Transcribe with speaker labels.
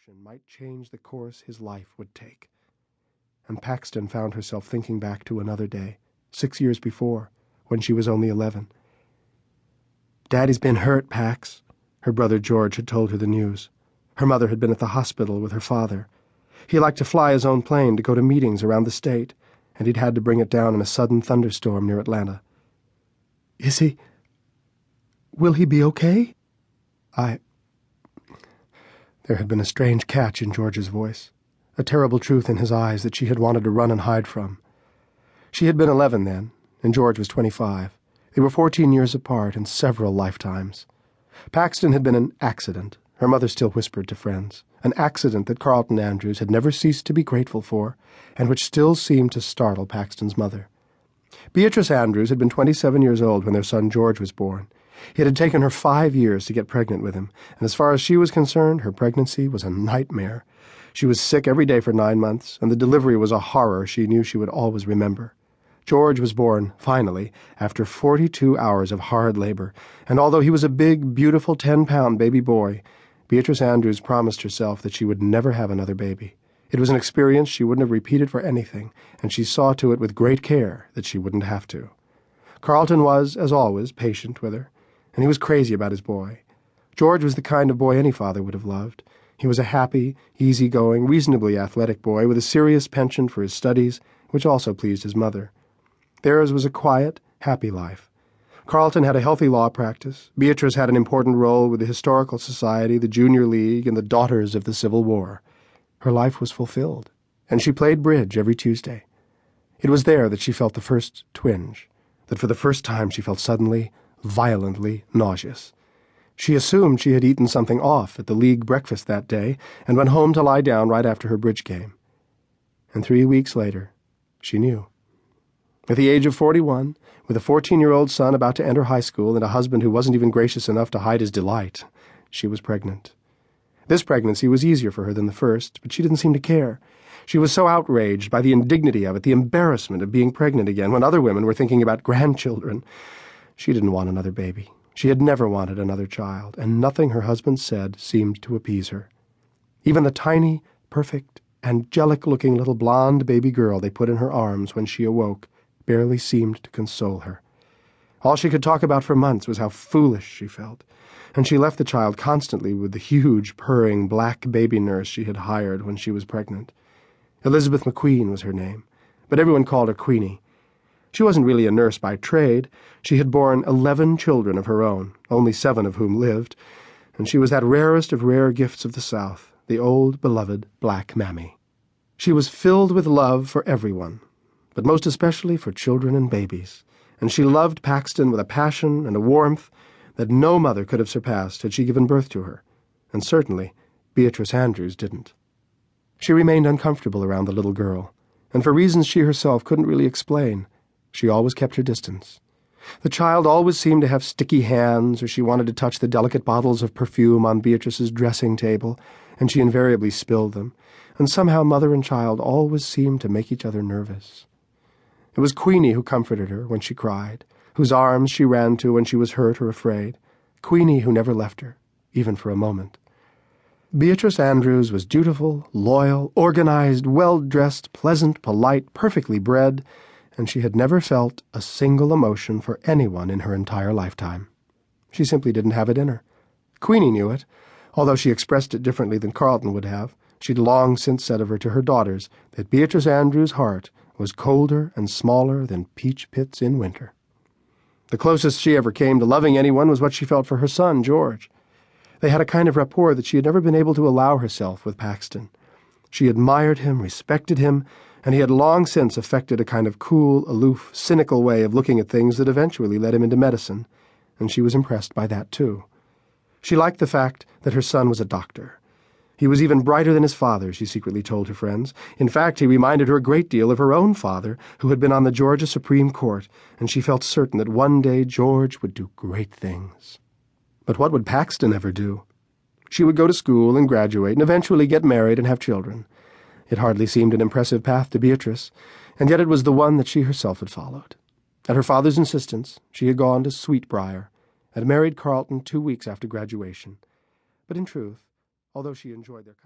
Speaker 1: action might change the course his life would take. And Paxton found herself thinking back to another day, 6 years before, when she was only 11. "Daddy's been hurt, Pax," her brother George had told her the news. Her mother had been at the hospital with her father. He liked to fly his own plane to go to meetings around the state, and he'd had to bring it down in a sudden thunderstorm near Atlanta. "Is he... will he be okay?" There had been a strange catch in George's voice, a terrible truth in his eyes that she had wanted to run and hide from. She had been 11 then, and George was 25. They were 14 years apart in several lifetimes. Paxton had been an accident, her mother still whispered to friends, an accident that Carlton Andrews had never ceased to be grateful for, and which still seemed to startle Paxton's mother. Beatrice Andrews had been 27 years old when their son George was born. It had taken her 5 years to get pregnant with him, and as far as she was concerned, her pregnancy was a nightmare. She was sick every day for 9 months, and the delivery was a horror she knew she would always remember. George was born, finally, after 42 hours of hard labor, and although he was a big, beautiful 10-pound baby boy, Beatrice Andrews promised herself that she would never have another baby. It was an experience she wouldn't have repeated for anything, and she saw to it with great care that she wouldn't have to. Carlton was, as always, patient with her, and he was crazy about his boy. George was the kind of boy any father would have loved. He was a happy, easy-going, reasonably athletic boy with a serious penchant for his studies, which also pleased his mother. Theirs was a quiet, happy life. Carlton had a healthy law practice. Beatrice had an important role with the Historical Society, the Junior League, and the Daughters of the Civil War. Her life was fulfilled, and she played bridge every Tuesday. It was there that she felt the first twinge, that for the first time she felt suddenly, violently nauseous. She assumed she had eaten something off at the league breakfast that day and went home to lie down right after her bridge game. And 3 weeks later, she knew. At the age of 41, with a 14-year-old son about to enter high school and a husband who wasn't even gracious enough to hide his delight, she was pregnant. This pregnancy was easier for her than the first, but she didn't seem to care. She was so outraged by the indignity of it, the embarrassment of being pregnant again when other women were thinking about grandchildren. She didn't want another baby. She had never wanted another child, and nothing her husband said seemed to appease her. Even the tiny, perfect, angelic-looking little blonde baby girl they put in her arms when she awoke barely seemed to console her. All she could talk about for months was how foolish she felt, and she left the child constantly with the huge, purring black baby nurse she had hired when she was pregnant. Elizabeth McQueen was her name, but everyone called her Queenie. She wasn't really a nurse by trade. She had borne 11 children of her own, only 7 of whom lived, and she was that rarest of rare gifts of the South, the old, beloved Black Mammy. She was filled with love for everyone, but most especially for children and babies, and she loved Paxton with a passion and a warmth that no mother could have surpassed had she given birth to her, and certainly Beatrice Andrews didn't. She remained uncomfortable around the little girl, and for reasons she herself couldn't really explain, she always kept her distance. The child always seemed to have sticky hands, or she wanted to touch the delicate bottles of perfume on Beatrice's dressing table, and she invariably spilled them, and somehow mother and child always seemed to make each other nervous. It was Queenie who comforted her when she cried, whose arms she ran to when she was hurt or afraid, Queenie who never left her, even for a moment. Beatrice Andrews was dutiful, loyal, organized, well-dressed, pleasant, polite, perfectly bred, and she had never felt a single emotion for anyone in her entire lifetime. She simply didn't have it in her. Queenie knew it, although she expressed it differently than Carlton would have. She'd long since said of her to her daughters that Beatrice Andrews' heart was colder and smaller than peach pits in winter. The closest she ever came to loving anyone was what she felt for her son, George. They had a kind of rapport that she had never been able to allow herself with Paxton. She admired him, respected him, and he had long since affected a kind of cool, aloof, cynical way of looking at things that eventually led him into medicine, and she was impressed by that too. She liked the fact that her son was a doctor. He was even brighter than his father, she secretly told her friends. In fact, he reminded her a great deal of her own father, who had been on the Georgia Supreme Court, and she felt certain that one day George would do great things. But what would Paxton ever do? She would go to school and graduate and eventually get married and have children. It hardly seemed an impressive path to Beatrice, and yet it was the one that she herself had followed. At her father's insistence, she had gone to Sweetbriar and married Carlton 2 weeks after graduation. But in truth, although she enjoyed their company,